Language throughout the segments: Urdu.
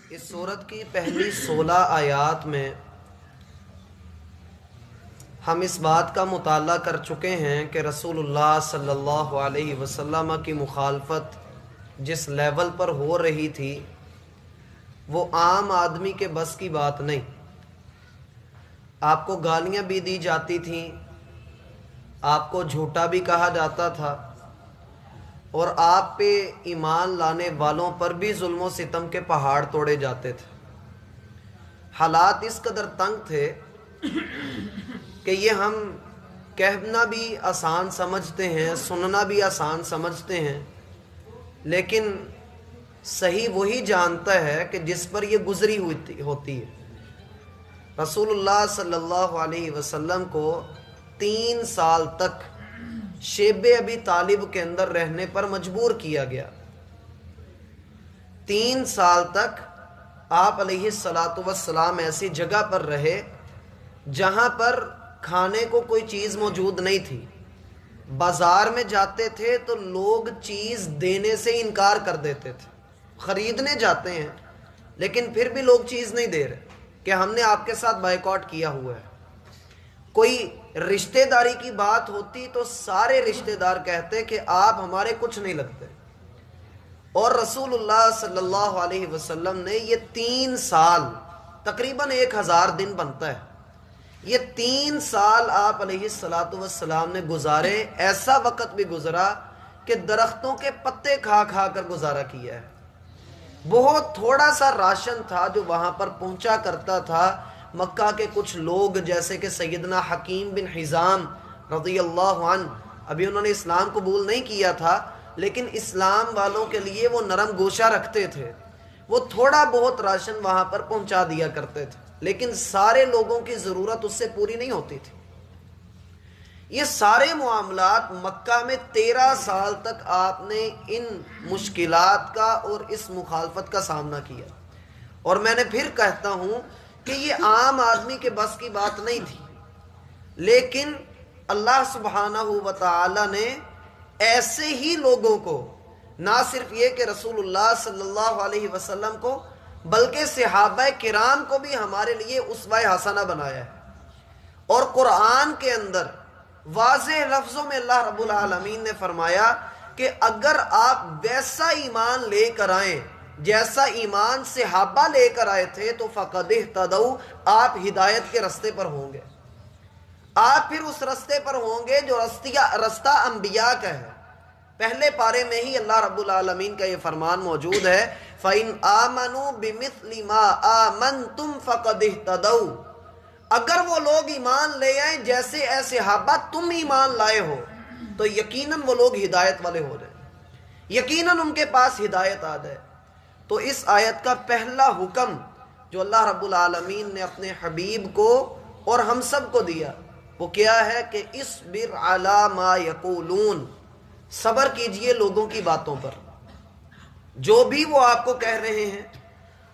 اس سورت کی پہلی 16 آیات میں ہم اس بات کا مطالعہ کر چکے ہیں کہ رسول اللہ صلی اللہ علیہ وسلم کی مخالفت جس لیول پر ہو رہی تھی وہ عام آدمی کے بس کی بات نہیں۔ آپ کو گالیاں بھی دی جاتی تھیں، آپ کو جھوٹا بھی کہا جاتا تھا، اور آپ پہ ایمان لانے والوں پر بھی ظلم و ستم کے پہاڑ توڑے جاتے تھے۔ حالات اس قدر تنگ تھے کہ یہ ہم کہنا بھی آسان سمجھتے ہیں، سننا بھی آسان سمجھتے ہیں، لیکن صحیح وہی جانتا ہے کہ جس پر یہ گزری ہوتی ہے۔ رسول اللہ صلی اللہ علیہ وسلم کو 3 سال تک شیب ابی طالب کے اندر رہنے پر مجبور کیا گیا۔ 3 سال تک آپ علیہ الصلاۃ والسلام ایسی جگہ پر رہے جہاں پر کھانے کو کوئی چیز موجود نہیں تھی۔ بازار میں جاتے تھے تو لوگ چیز دینے سے انکار کر دیتے تھے۔ خریدنے جاتے ہیں لیکن پھر بھی لوگ چیز نہیں دے رہے کہ ہم نے آپ کے ساتھ بائیکاٹ کیا ہوا ہے۔ کوئی رشتہ داری کی بات ہوتی تو سارے رشتہ دار کہتے کہ آپ ہمارے کچھ نہیں لگتے، اور رسول اللہ صلی اللہ علیہ وسلم نے یہ 3 سال تقریباً 1000 دن بنتا ہے، یہ 3 سال آپ علیہ الصلاۃ والسلام نے گزارے۔ ایسا وقت بھی گزرا کہ درختوں کے پتے کھا کھا کر گزارا کیا ہے۔ بہت تھوڑا سا راشن تھا جو وہاں پر پہنچا کرتا تھا۔ مکہ کے کچھ لوگ جیسے کہ سیدنا حکیم بن حزام رضی اللہ عنہ، ابھی انہوں نے اسلام قبول نہیں کیا تھا، لیکن اسلام والوں کے لیے وہ نرم گوشہ رکھتے تھے، وہ تھوڑا بہت راشن وہاں پر پہنچا دیا کرتے تھے، لیکن سارے لوگوں کی ضرورت اس سے پوری نہیں ہوتی تھی۔ یہ سارے معاملات مکہ میں 13 سال تک آپ نے ان مشکلات کا اور اس مخالفت کا سامنا کیا، اور میں نے پھر کہتا ہوں کہ یہ عام آدمی کے بس کی بات نہیں تھی، لیکن اللہ سبحانہ و تعالی نے ایسے ہی لوگوں کو، نہ صرف یہ کہ رسول اللہ صلی اللہ علیہ وسلم کو، بلکہ صحابہ کرام کو بھی ہمارے لیے اسوہ حسنہ بنایا ہے۔ اور قرآن کے اندر واضح لفظوں میں اللہ رب العالمین نے فرمایا کہ اگر آپ ویسا ایمان لے کر آئیں جیسا ایمان صحابہ لے کر آئے تھے تو فقد اہتدوا، آپ ہدایت کے رستے پر ہوں گے، آپ پھر اس رستے پر ہوں گے جو رستہ انبیاء کا ہے۔ پہلے پارے میں ہی اللہ رب العالمین کا یہ فرمان موجود ہے، فَإِنْ آمَنُوا بِمِثْلِ مَا آمَنْتُمْ فَقَدِ اهْتَدَوْا، اگر وہ لوگ ایمان لے آئیں جیسے اے صحابہ تم ایمان لائے ہو تو یقیناً وہ لوگ ہدایت والے ہو جائیں، یقیناً ان کے پاس ہدایت آ جائے۔ تو اس آیت کا پہلا حکم جو اللہ رب العالمین نے اپنے حبیب کو اور ہم سب کو دیا وہ کیا ہے کہ اصبر علی ما یقولون، صبر کیجئے لوگوں کی باتوں پر، جو بھی وہ آپ کو کہہ رہے ہیں،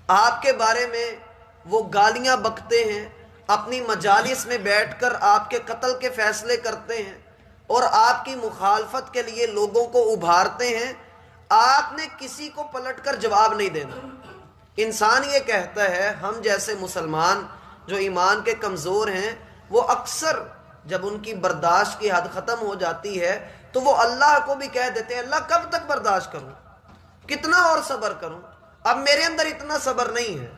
آپ کے بارے میں وہ گالیاں بکتے ہیں، اپنی مجالس میں بیٹھ کر آپ کے قتل کے فیصلے کرتے ہیں اور آپ کی مخالفت کے لیے لوگوں کو ابھارتے ہیں، آپ نے کسی کو پلٹ کر جواب نہیں دینا۔ انسان یہ کہتا ہے، ہم جیسے مسلمان جو ایمان کے کمزور ہیں وہ اکثر جب ان کی برداشت کی حد ختم ہو جاتی ہے تو وہ اللہ کو بھی کہہ دیتے ہیں اللہ کب تک برداشت کروں، کتنا اور صبر کروں، اب میرے اندر اتنا صبر نہیں ہے۔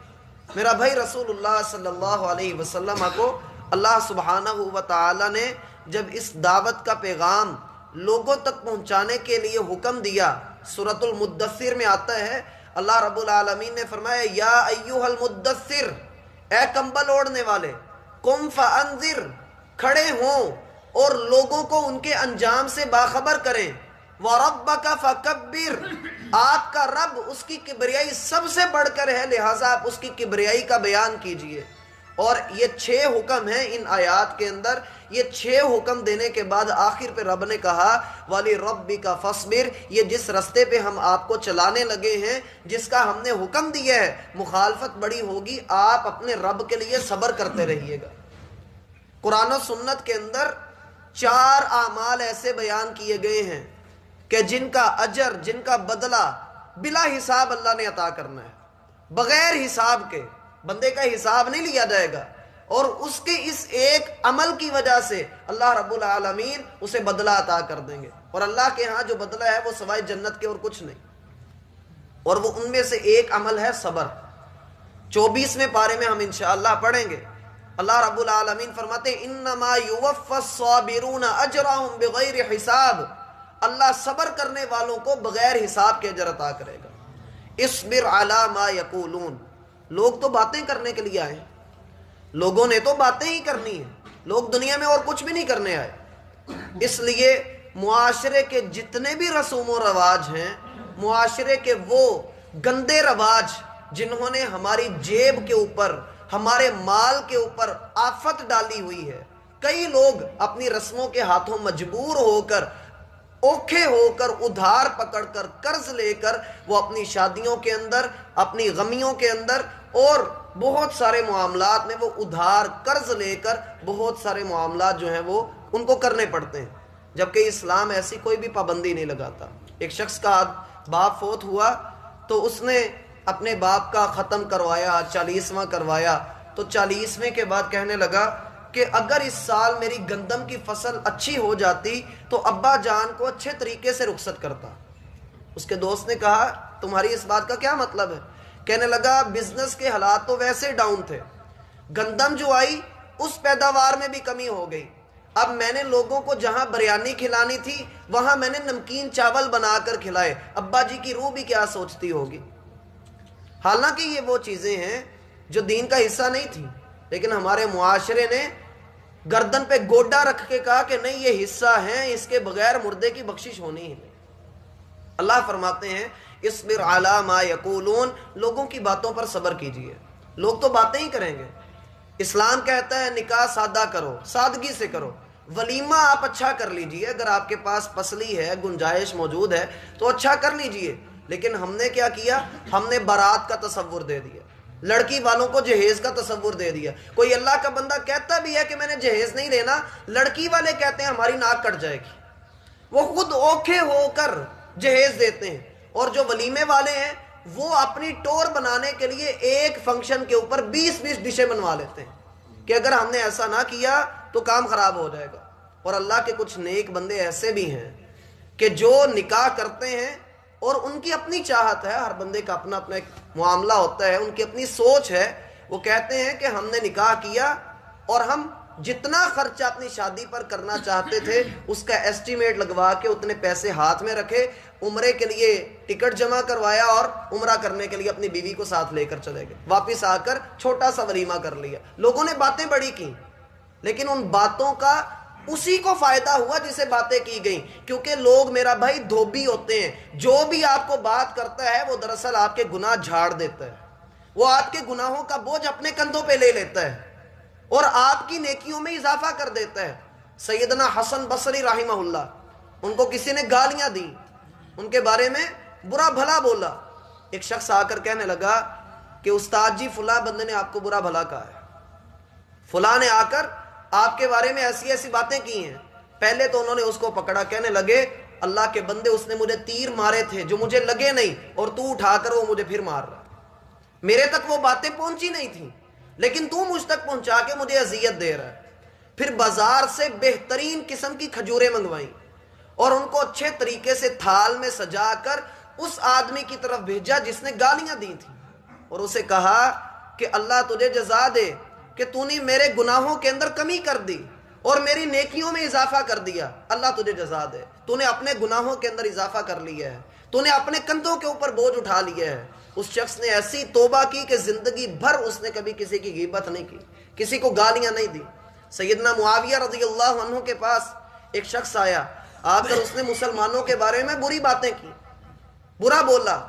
میرا بھائی رسول اللہ صلی اللہ علیہ وسلم کو اللہ سبحانہ و تعالی نے جب اس دعوت کا پیغام لوگوں تک پہنچانے کے لیے حکم دیا، سورۃ المدثر میں آتا ہے، اللہ رب العالمین نے فرمایا یا ایھا المدثر، اے کمبل اوڑھنے والے، قم فانذر، کھڑے ہوں اور لوگوں کو ان کے انجام سے باخبر کریں، وَرَبَّكَ فَكَبِّرْ، آپ کا رب اس کی کبریائی سب سے بڑھ کر ہے، لہٰذا آپ اس کی کبریائی کا بیان کیجئے۔ اور یہ 6 حکم ہیں ان آیات کے اندر۔ یہ 6 حکم دینے کے بعد آخر پہ رب نے کہا وَلِرَبِّكَ فَاصْبِرْ، یہ جس رستے پہ ہم آپ کو چلانے لگے ہیں، جس کا ہم نے حکم دیا ہے، مخالفت بڑی ہوگی، آپ اپنے رب کے لیے صبر کرتے رہیے گا۔ قرآن و سنت کے اندر 4 اعمال ایسے بیان کیے گئے ہیں کہ جن کا اجر، جن کا بدلہ بلا حساب اللہ نے عطا کرنا ہے۔ بغیر حساب کے بندے کا حساب نہیں لیا جائے گا، اور اس کے اس ایک عمل کی وجہ سے اللہ رب العالمین اسے بدلہ عطا کر دیں گے، اور اللہ کے ہاں جو بدلہ ہے وہ سوائے جنت کے اور کچھ نہیں، اور وہ ان میں سے ایک عمل ہے صبر۔ 24ویں پارے میں ہم انشاءاللہ پڑھیں گے، اللہ رب العالمین فرماتے ہیں انما یوفی الصابرون اجرهم بغیر حساب، اللہ صبر کرنے والوں کو بغیر حساب کے اجر عطا کرے گا۔ اصبر علی ما یقولون، لوگ تو باتیں کرنے کے لیے آئے، لوگوں نے تو باتیں ہی کرنی ہیں، لوگ دنیا میں اور کچھ بھی نہیں کرنے آئے۔ اس لیے معاشرے کے جتنے بھی رسوم و رواج ہیں، معاشرے کے وہ گندے رواج جنہوں نے ہماری جیب کے اوپر، ہمارے مال کے اوپر آفت ڈالی ہوئی ہے، کئی لوگ اپنی رسموں کے ہاتھوں مجبور ہو کر، اوکھے ہو کر، ادھار پکڑ کر، قرض لے کر وہ اپنی شادیوں کے اندر، اپنی غمیوں کے اندر اور بہت سارے معاملات میں وہ ادھار قرض لے کر بہت سارے معاملات جو ہیں وہ ان کو کرنے پڑتے ہیں، جبکہ اسلام ایسی کوئی بھی پابندی نہیں لگاتا۔ ایک شخص کا باپ فوت ہوا تو اس نے اپنے باپ کا ختم کروایا، 40واں کروایا، تو 40ویں کے بعد کہنے لگا کہ اگر اس سال میری گندم کی فصل اچھی ہو جاتی تو ابا جان کو اچھے طریقے سے رخصت کرتا۔ اس کے دوست نے کہا تمہاری اس بات کا کیا مطلب ہے؟ کہنے لگا بزنس کے حالات تو ویسے ڈاؤن تھے، گندم جو آئی اس پیداوار میں بھی کمی ہو گئی، اب میں نے لوگوں کو جہاں بریانی کھلانی تھی وہاں میں نے نمکین چاول بنا کر کھلائے، ابا جی کی روح بھی کیا سوچتی ہوگی۔ حالانکہ یہ وہ چیزیں ہیں جو دین کا حصہ نہیں تھی، لیکن ہمارے معاشرے نے گردن پہ گوڈا رکھ کے کہا کہ نہیں یہ حصہ ہیں، اس کے بغیر مردے کی بخشش ہونی ہے۔ اللہ فرماتے ہیں اصبر علی ما یقولون، لوگوں کی باتوں پر صبر کیجئے، لوگ تو باتیں ہی کریں گے۔ اسلام کہتا ہے نکاح سادہ کرو، سادگی سے کرو، ولیمہ آپ اچھا کر لیجئے، اگر آپ کے پاس پسلی ہے، گنجائش موجود ہے تو اچھا کر لیجئے، لیکن ہم نے کیا کیا؟ ہم نے بارات کا تصور دے دیا، لڑکی والوں کو جہیز کا تصور دے دیا۔ کوئی اللہ کا بندہ کہتا بھی ہے کہ میں نے جہیز نہیں لینا، لڑکی والے کہتے ہیں ہماری ناک کٹ جائے گی، وہ خود اوکھے ہو کر جہیز دیتے ہیں، اور جو ولیمے والے ہیں وہ اپنی ٹور بنانے کے لیے ایک فنکشن کے اوپر 20 ڈشیں بنوا لیتے ہیں کہ اگر ہم نے ایسا نہ کیا تو کام خراب ہو جائے گا۔ اور اللہ کے کچھ نیک بندے ایسے بھی ہیں کہ جو نکاح کرتے ہیں اور ان کی اپنی چاہت ہے، ہر بندے کا اپنا اپنا ایک معاملہ ہوتا ہے، ان کی اپنی سوچ ہے، وہ کہتے ہیں کہ ہم نے نکاح کیا اور ہم جتنا خرچہ اپنی شادی پر کرنا چاہتے تھے اس کا ایسٹیمیٹ لگوا کے اتنے پیسے ہاتھ میں رکھے، عمرے کے لیے ٹکٹ جمع کروایا اور عمرہ کرنے کے لیے اپنی بیوی کو ساتھ لے کر چلے گئے، واپس آ کر چھوٹا سا ولیمہ کر لیا۔ لوگوں نے باتیں بڑی کی، لیکن ان باتوں کا اسی کو فائدہ ہوا جسے باتیں کی گئیں، کیونکہ لوگ میرا بھائی دھوبی ہوتے ہیں، جو بھی آپ کو بات کرتا ہے وہ دراصل آپ کے گناہ جھاڑ دیتا ہے، وہ آپ کے گناہوں کا بوجھ اپنے کندھوں پہ لے لیتا ہے اور آپ کی نیکیوں میں اضافہ کر دیتا ہے۔ سیدنا حسن بصری رحمہ اللہ، ان کو کسی نے گالیاں دی، ان کے بارے میں برا بھلا بولا، ایک شخص آ کر کہنے لگا کہ استاد جی فلاں بندے نے آپ کو برا بھلا کہا ہے، فلاں نے آ کر آپ کے بارے میں ایسی ایسی باتیں کی ہیں۔ پہلے تو انہوں نے اس کو پکڑا، کہنے لگے اللہ کے بندے اس نے مجھے تیر مارے تھے جو مجھے لگے نہیں، اور تو اٹھا کر وہ مجھے پھر مار رہا، میرے تک وہ باتیں پہنچی نہیں تھیں لیکن تو مجھ تک پہنچا کے مجھے اذیت دے رہا ہے۔ پھر بازار سے بہترین قسم کی کھجوریں منگوائیں اور ان کو اچھے طریقے سے تھال میں سجا کر اس آدمی کی طرف بھیجا جس نے گالیاں دی تھیں، اور اسے کہا کہ اللہ تجھے جزا دے کہ تو نے میرے گناہوں کے اندر کمی کر دی اور میری نیکیوں میں اضافہ کر دیا، اللہ تجھے جزا دے، تو نے اپنے گناہوں کے اندر اضافہ کر لیا ہے، تو نے اپنے کندھوں کے اوپر بوجھ اٹھا لیا ہے۔ اس شخص نے ایسی توبہ کی کہ زندگی بھر اس نے کبھی کسی کی غیبت نہیں کی، کسی کو گالیاں نہیں دی۔ سیدنا معاویہ رضی اللہ عنہ کے پاس ایک شخص آیا، آ کر اس نے مسلمانوں کے بارے میں بری باتیں کی، برا بولا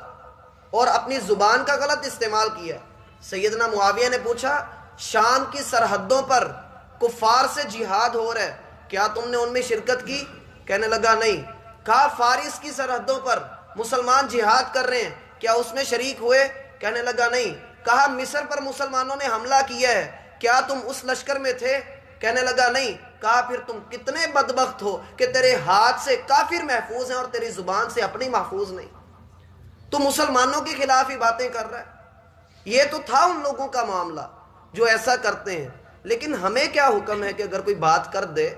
اور اپنی زبان کا غلط استعمال کیا۔ سیدنا معاویہ نے پوچھا شام کی سرحدوں پر کفار سے جہاد ہو رہا ہے، کیا تم نے ان میں شرکت کی؟ کہنے لگا نہیں۔ کہا فارس کی سرحدوں پر مسلمان جہاد کر رہے ہیں، کیا اس میں شریک ہوئے؟ کہنے لگا نہیں۔ کہا مصر پر مسلمانوں نے حملہ کیا ہے، کیا تم اس لشکر میں تھے؟ کہنے لگا نہیں۔ کہا پھر تم کتنے بدبخت ہو کہ تیرے ہاتھ سے کافر محفوظ ہیں اور تیری زبان سے اپنی محفوظ نہیں، تو مسلمانوں کے خلاف ہی باتیں کر رہا ہے۔ یہ تو تھا ان لوگوں کا معاملہ جو ایسا کرتے ہیں، لیکن ہمیں کیا حکم ہے کہ اگر کوئی بات کر دے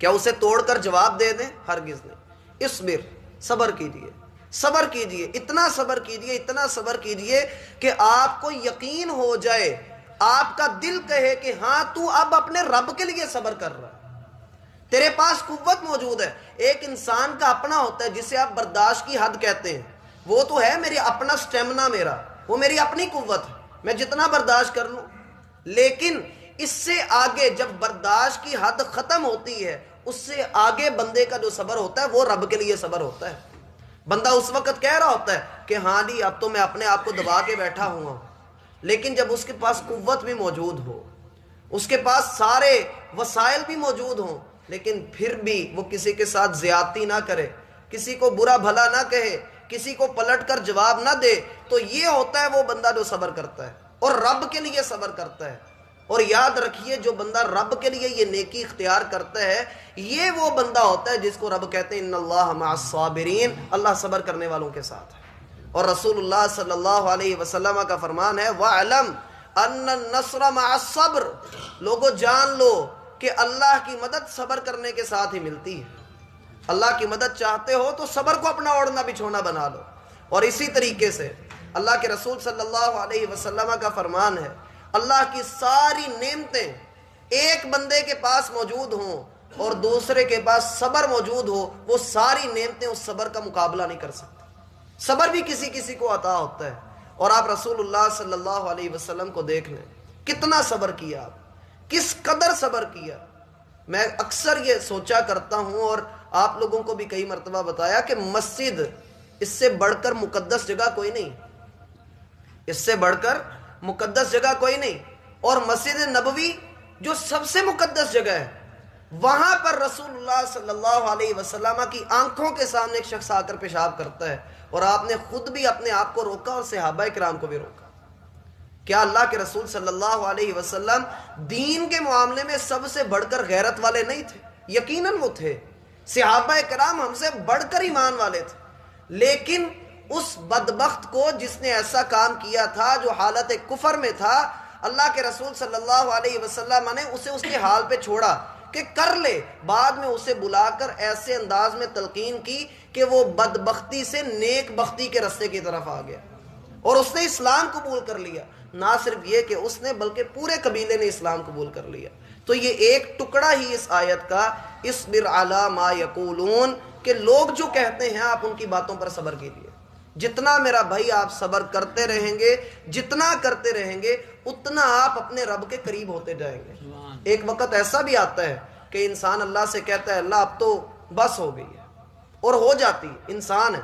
کیا اسے توڑ کر جواب دے دیں؟ ہرگز نہیں۔ اصبر، صبر کیجئے، صبر کیجئے، اتنا صبر کیجئے، اتنا صبر کیجئے کہ آپ کو یقین ہو جائے، آپ کا دل کہے کہ ہاں تو اب اپنے رب کے لیے صبر کر رہا ہے، تیرے پاس قوت موجود ہے۔ ایک انسان کا اپنا ہوتا ہے جسے آپ برداشت کی حد کہتے ہیں، وہ تو ہے میری اپنا سٹیمنا، میرا وہ میری اپنی قوت ہے، میں جتنا برداشت کر لوں۔ لیکن اس سے آگے جب برداشت کی حد ختم ہوتی ہے، اس سے آگے بندے کا جو صبر ہوتا ہے وہ رب کے لیے صبر ہوتا ہے۔ بندہ اس وقت کہہ رہا ہوتا ہے کہ ہاں جی اب تو میں اپنے آپ کو دبا کے بیٹھا ہوں، لیکن جب اس کے پاس قوت بھی موجود ہو، اس کے پاس سارے وسائل بھی موجود ہوں، لیکن پھر بھی وہ کسی کے ساتھ زیادتی نہ کرے، کسی کو برا بھلا نہ کہے، کسی کو پلٹ کر جواب نہ دے، تو یہ ہوتا ہے وہ بندہ جو صبر کرتا ہے اور رب کے لیے صبر کرتا ہے۔ اور یاد رکھیے جو بندہ رب کے لیے یہ نیکی اختیار کرتا ہے، یہ وہ بندہ ہوتا ہے جس کو رب کہتے ہیں ان اللہ مع الصابرین، اللہ صبر کرنے والوں کے ساتھ ہے۔ اور رسول اللہ صلی اللہ علیہ وسلم کا فرمان ہے وَعْلَمْ أَنَّ النَّصْرَ مَعَ الصَّبْرِ، لوگو جان لو کہ اللہ کی مدد صبر کرنے کے ساتھ ہی ملتی ہے۔ اللہ کی مدد چاہتے ہو تو صبر کو اپنا اوڑھنا بچھونا بنا لو۔ اور اسی طریقے سے اللہ کے رسول صلی اللہ علیہ وسلم کا فرمان ہے اللہ کی ساری نعمتیں ایک بندے کے پاس موجود ہوں اور دوسرے کے پاس صبر موجود ہو، وہ ساری نعمتیں اس صبر کا مقابلہ نہیں کر سکتی۔ صبر بھی کسی کسی کو عطا ہوتا ہے، اور آپ رسول اللہ صلی اللہ علیہ وسلم کو دیکھ لیں کتنا صبر کیا، آپ کس قدر صبر کیا۔ میں اکثر یہ سوچا کرتا ہوں اور آپ لوگوں کو بھی کئی مرتبہ بتایا کہ مسجد اس سے بڑھ کر مقدس جگہ کوئی نہیں، اس سے بڑھ کر مقدس جگہ کوئی نہیں۔ اور مسجد نبوی جو سب سے مقدس جگہ ہے، وہاں پر رسول اللہ صلی اللہ علیہ وسلم کی آنکھوں کے سامنے ایک شخص آ کر پیشاب کرتا ہے، اور آپ نے خود بھی اپنے آپ کو روکا اور صحابہ کرام کو بھی روکا۔ کیا اللہ کے رسول صلی اللہ علیہ وسلم دین کے معاملے میں سب سے بڑھ کر غیرت والے نہیں تھے؟ یقیناً وہ تھے، صحابہ کرام ہم سے بڑھ کر ایمان والے تھے، لیکن اس بدبخت کو جس نے ایسا کام کیا تھا جو حالت کفر میں تھا، اللہ کے رسول صلی اللہ علیہ وسلم نے اسے اس کے حال پہ چھوڑا کہ کر لے، بعد میں اسے بلا کر ایسے انداز میں تلقین کی کہ وہ بدبختی سے نیک بختی کے رستے کی طرف آ گیا اور اس نے اسلام قبول کر لیا۔ نہ صرف یہ کہ اس نے بلکہ پورے قبیلے نے اسلام قبول کر لیا۔ تو یہ ایک ٹکڑا ہی اس آیت کا اصبر علی ما یقولون، کہ لوگ جو کہتے ہیں آپ ان کی باتوں پر صبر کیجیے۔ جتنا میرا بھائی آپ صبر کرتے رہیں گے، جتنا کرتے رہیں گے، اتنا آپ اپنے رب کے قریب ہوتے جائیں گے۔ ایک وقت ایسا بھی آتا ہے کہ انسان اللہ سے کہتا ہے اللہ اب تو بس ہو گئی ہے، اور ہو جاتی ہے، انسان ہے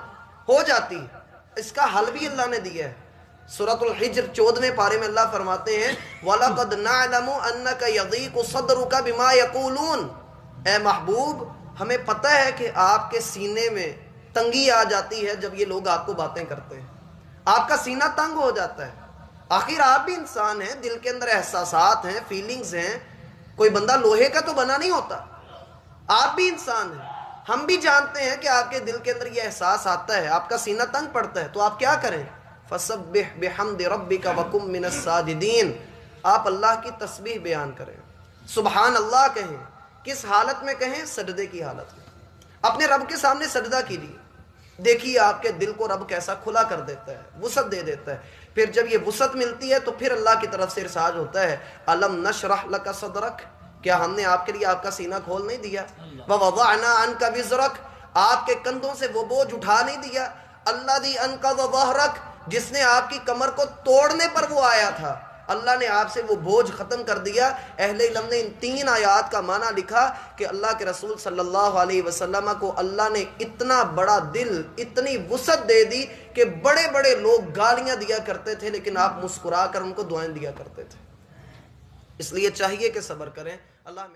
ہو جاتی ہے۔ اس کا حل بھی اللہ نے دیا ہے۔ سورۃ الحجر 14ویں پارے میں اللہ فرماتے ہیں وَلَقَدْ نَعْلَمُ أَنَّكَ يَضِيقُ صَدْرُكَ بِمَا يَقُولُونَ، اے محبوب ہمیں پتہ ہے کہ آپ کے سینے میں تنگی آ جاتی ہے جب یہ لوگ آپ کو باتیں کرتے ہیں، آپ کا سینہ تنگ ہو جاتا ہے۔ آخر آپ بھی انسان ہیں، دل کے اندر احساسات ہیں، فیلنگز ہیں، کوئی بندہ لوہے کا تو بنا نہیں ہوتا، آپ بھی انسان ہیں۔ ہم بھی جانتے ہیں کہ آپ کے دل کے اندر یہ احساس آتا ہے، آپ کا سینہ تنگ پڑتا ہے، تو آپ کیا کریں؟ فَسَبِّحْ بِحَمْدِ رَبِّكَ وَكُن مِّنَ السَّاجِدِينَ، آپ اللہ کی تسبیح بیان کریں، سبحان اللہ کہیں۔ کس حالت میں کہیں؟ سجدے کی حالت میں۔ اپنے رب کے سامنے سجدہ کیجیے، دیکھیے آپ کے دل کو رب کیسا کھلا کر دیتا ہے، وسعت دے دیتا ہے۔ پھر جب یہ وسعت ملتی ہے تو پھر اللہ کی طرف سے ارشاد ہوتا ہے الم نشرح لک صدرک، کیا ہم نے آپ کے لیے آپ کا سینہ کھول نہیں دیا؟ ووضعنا عنک وزرک، آپ کے کندھوں سے وہ بوجھ اٹھا نہیں دیا؟ الذی انقض ظہرک، جس نے آپ کی کمر کو توڑنے پر وہ آیا تھا، اللہ نے آپ سے وہ بوجھ ختم کر دیا۔ اہل علم نے ان 3 آیات کا معنی لکھا کہ اللہ کے رسول صلی اللہ علیہ وسلم کو اللہ نے اتنا بڑا دل، اتنی وسعت دے دی کہ بڑے بڑے لوگ گالیاں دیا کرتے تھے لیکن آپ مسکرا کر ان کو دعائیں دیا کرتے تھے۔ اس لیے چاہیے کہ صبر کریں۔ اللہ